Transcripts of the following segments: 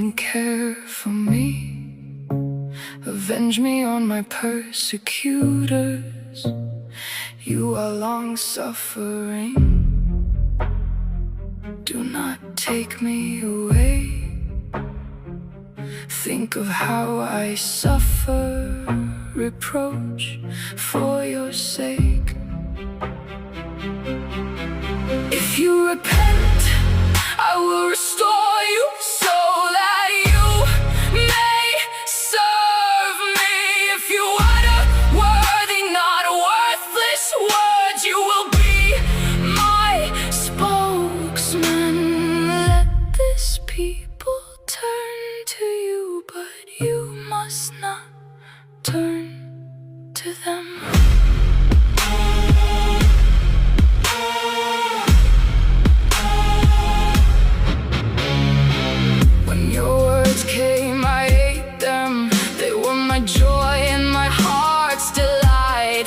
and care for me. Avenge me on my persecutors. You are long-suffering. Do not take me away. Think of how I suffer reproach for your sake. If you repent, I will restore you so that you may serve me. If you utter worthy, not worthless words, you will be my spokesman. Let this people turn to you, but you must not turn to them.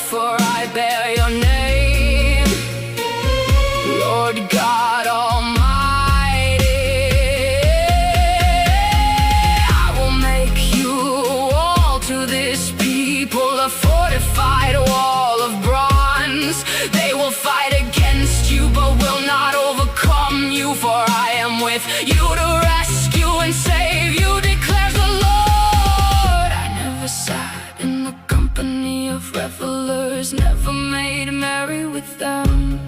For I bear your name, Lord God Almighty. I will make you all to this people a fortified wall of bronze. They will fight against you, but will not overcome you. For I am with you to rescue and save you, declares the Lord. I never sat in the company of revelers, never made merry with them.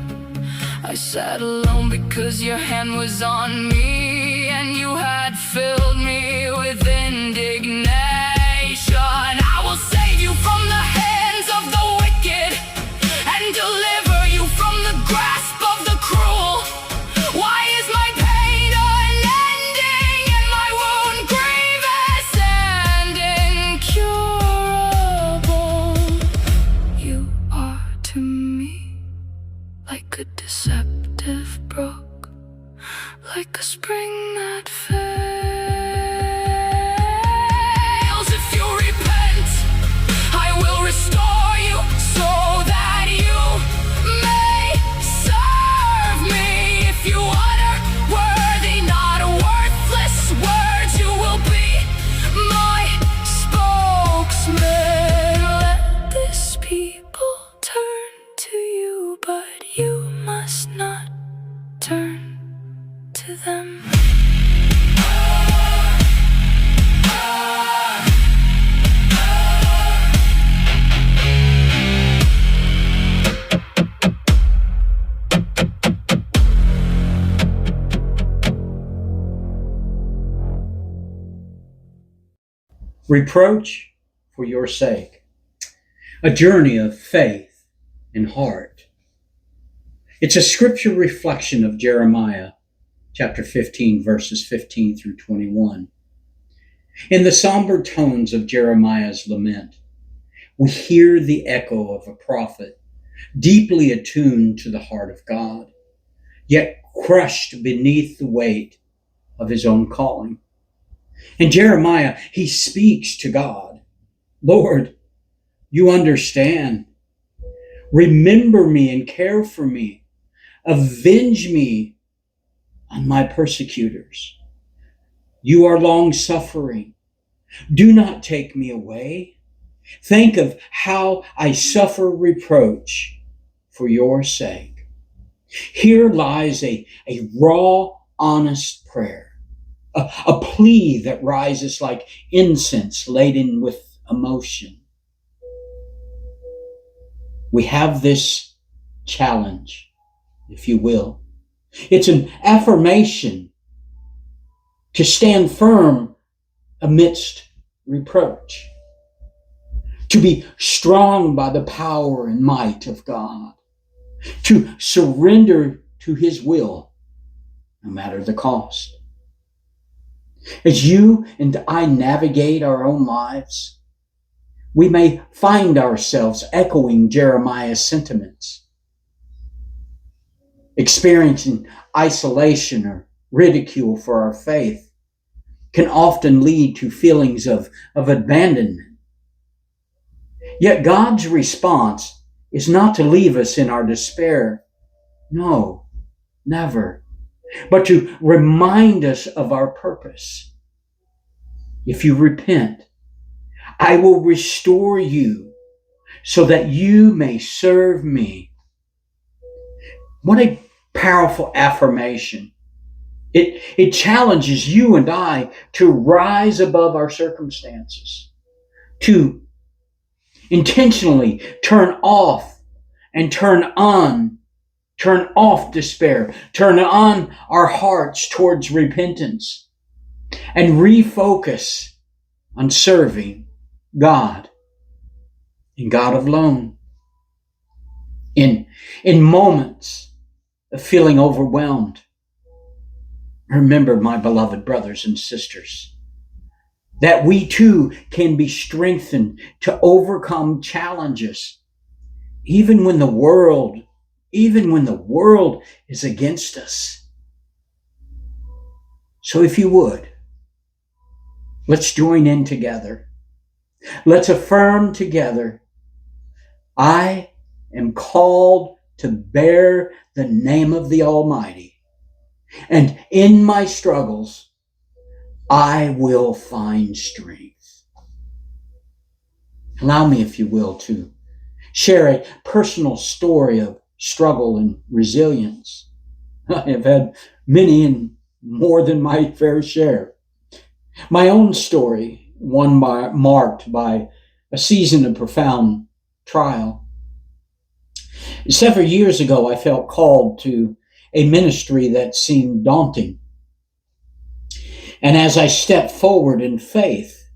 I sat alone because your hand was on me, and you had filled me with indignation. I will save you from the hands of the wicked and deliver you from the grasp of the cruel. Why is my pain unending and my wound grievous and incurable? You are to me like a deceptive brook, like a spring that fails. If you repent, I will restore you so that you may serve me. If you utter worthy, not worthless words, you will be my spokesman. Let this people turn to you, but you must not turn to them. Reproach for your sake. A journey of faith and heart. It's a scripture reflection of Jeremiah chapter 15, verses 15 through 21. In the somber tones of Jeremiah's lament, we hear the echo of a prophet deeply attuned to the heart of God, yet crushed beneath the weight of his own calling. In Jeremiah, he speaks to God. Lord, you understand. Remember me and care for me. Avenge me on my persecutors. You are long-suffering. Do not take me away. Think of how I suffer reproach for your sake. Here lies a raw, honest prayer. A plea that rises like incense laden with emotion. We have this challenge, if you will. It's an affirmation to stand firm amidst reproach, to be strong by the power and might of God, to surrender to his will, no matter the cost. As you and I navigate our own lives, we may find ourselves echoing Jeremiah's sentiments, experiencing isolation or ridicule for our faith can often lead to feelings of abandonment. Yet God's response is not to leave us in our despair. No, never. But to remind us of our purpose, If you repent, I will restore you so that you may serve me. What a powerful affirmation. It challenges you and I to rise above our circumstances, to intentionally turn off and turn off despair, turn on our hearts towards repentance, and refocus on serving God and God alone. In moments of feeling overwhelmed, remember, my beloved brothers and sisters, that we too can be strengthened to overcome challenges, even when the world is against us. So if you would, let's join in together. Let's affirm together, I am called to bear the name of the Almighty, and in my struggles, I will find strength. Allow me, if you will, to share a personal story of struggle and resilience. I have had many and more than my fair share. My own story, one marked by a season of profound trial. Several years ago, I felt called to a ministry that seemed daunting. And as I stepped forward in faith,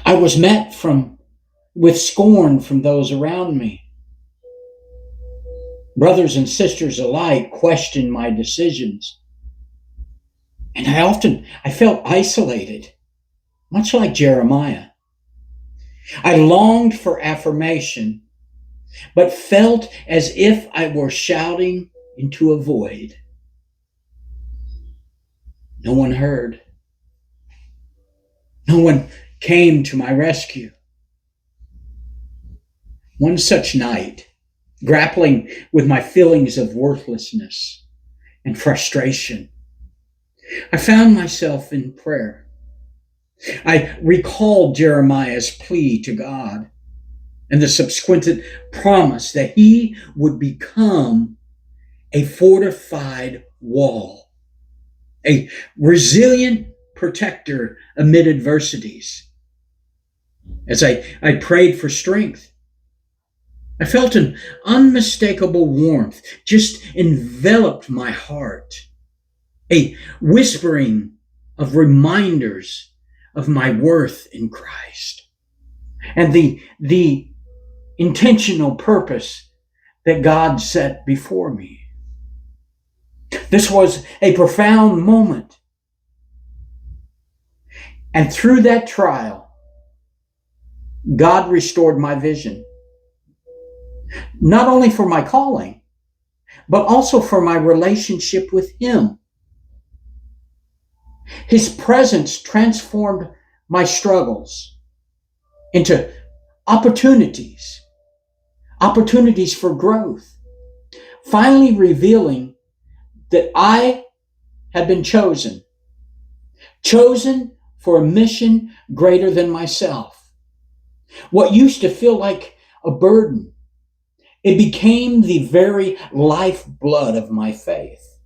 I was met with scorn from those around me. Brothers and sisters alike questioned my decisions. And I felt isolated, much like Jeremiah. I longed for affirmation, but felt as if I were shouting into a void. No one heard. No one came to my rescue. One such night, grappling with my feelings of worthlessness and frustration, I found myself in prayer. I recalled Jeremiah's plea to God and the subsequent promise that he would become a fortified wall, a resilient protector amid adversities. As I prayed for strength, I felt an unmistakable warmth just enveloped my heart, a whispering of reminders of my worth in Christ and the intentional purpose that God set before me. This was a profound moment. And through that trial, God restored my vision, not only for my calling, but also for my relationship with Him. His presence transformed my struggles into opportunities for growth, finally revealing that I had been chosen for a mission greater than myself. What used to feel like a burden, it became the very lifeblood of my faith.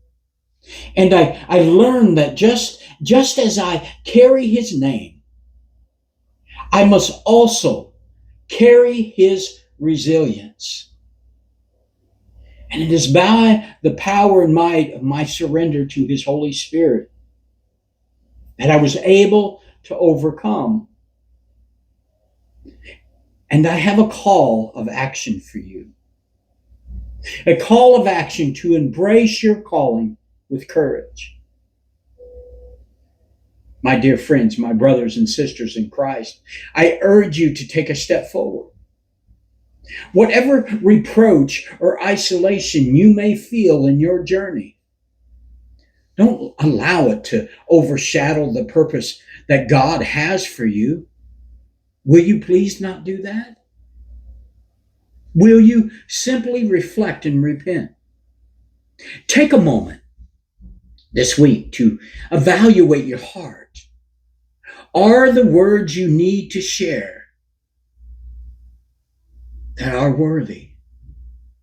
And I learned that just as I carry His name, I must also carry His resilience. And it is by the power and might of my surrender to His Holy Spirit that I was able to overcome. And I have a call of action for you. A call of action to embrace your calling with courage. My dear friends, my brothers and sisters in Christ, I urge you to take a step forward. Whatever reproach or isolation you may feel in your journey, don't allow it to overshadow the purpose that God has for you. Will you please not do that? Will you simply reflect and repent? Take a moment this week to evaluate your heart. are the words you need to share that are worthy.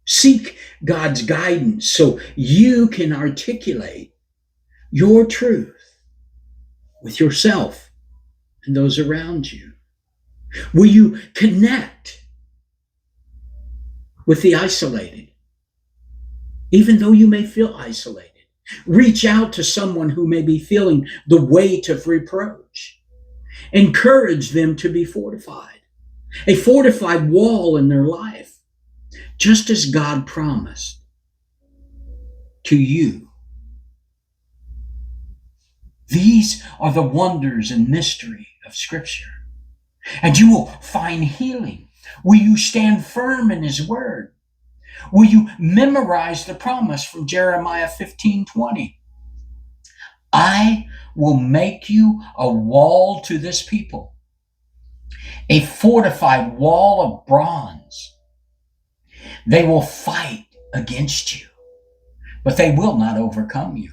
Seek God's guidance so you can articulate your truth with yourself and those around you. Will you connect with the isolated, even though you may feel isolated? Reach out to someone who may be feeling the weight of reproach. Encourage them to be fortified, a fortified wall in their life, just as God promised to you. These are the wonders and mystery of Scripture. And you will find healing. Will you stand firm in His Word? Will you memorize the promise from Jeremiah 15:20? I will make you a wall to this people, a fortified wall of bronze. They will fight against you, but they will not overcome you.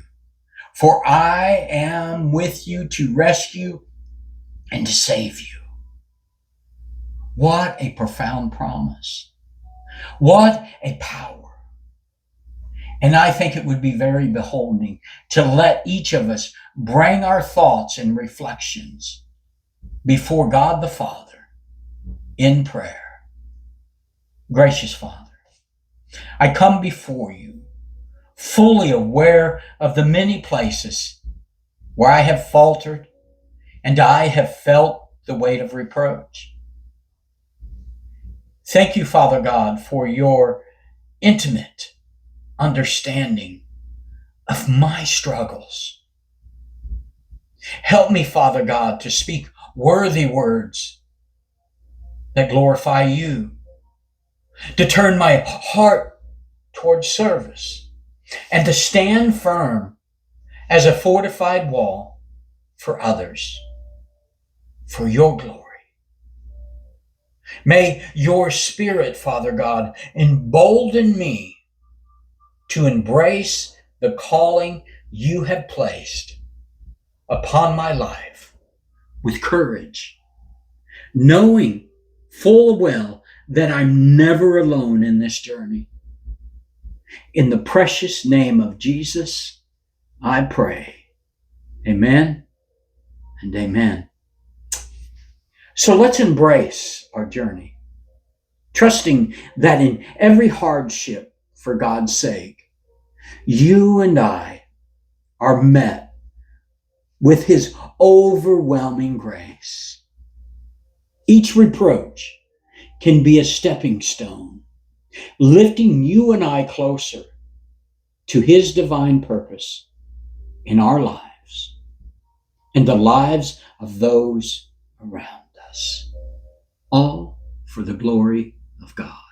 For I am with you to rescue and to save you. What a profound promise. What a power. And I think it would be very beholding to let each of us bring our thoughts and reflections before God the Father in prayer. Gracious Father, I come before you fully aware of the many places where I have faltered and I have felt the weight of reproach. Thank you, Father God, for your intimate understanding of my struggles. Help me, Father God, to speak worthy words that glorify you, to turn my heart towards service, and to stand firm as a fortified wall for others, for your glory. May your Spirit, Father God, embolden me to embrace the calling you have placed upon my life with courage, knowing full well that I'm never alone in this journey. In the precious name of Jesus, I pray. Amen and amen. So let's embrace our journey, trusting that in every hardship, for God's sake, you and I are met with His overwhelming grace. Each reproach can be a stepping stone, lifting you and I closer to His divine purpose in our lives and the lives of those around us, all for the glory of God.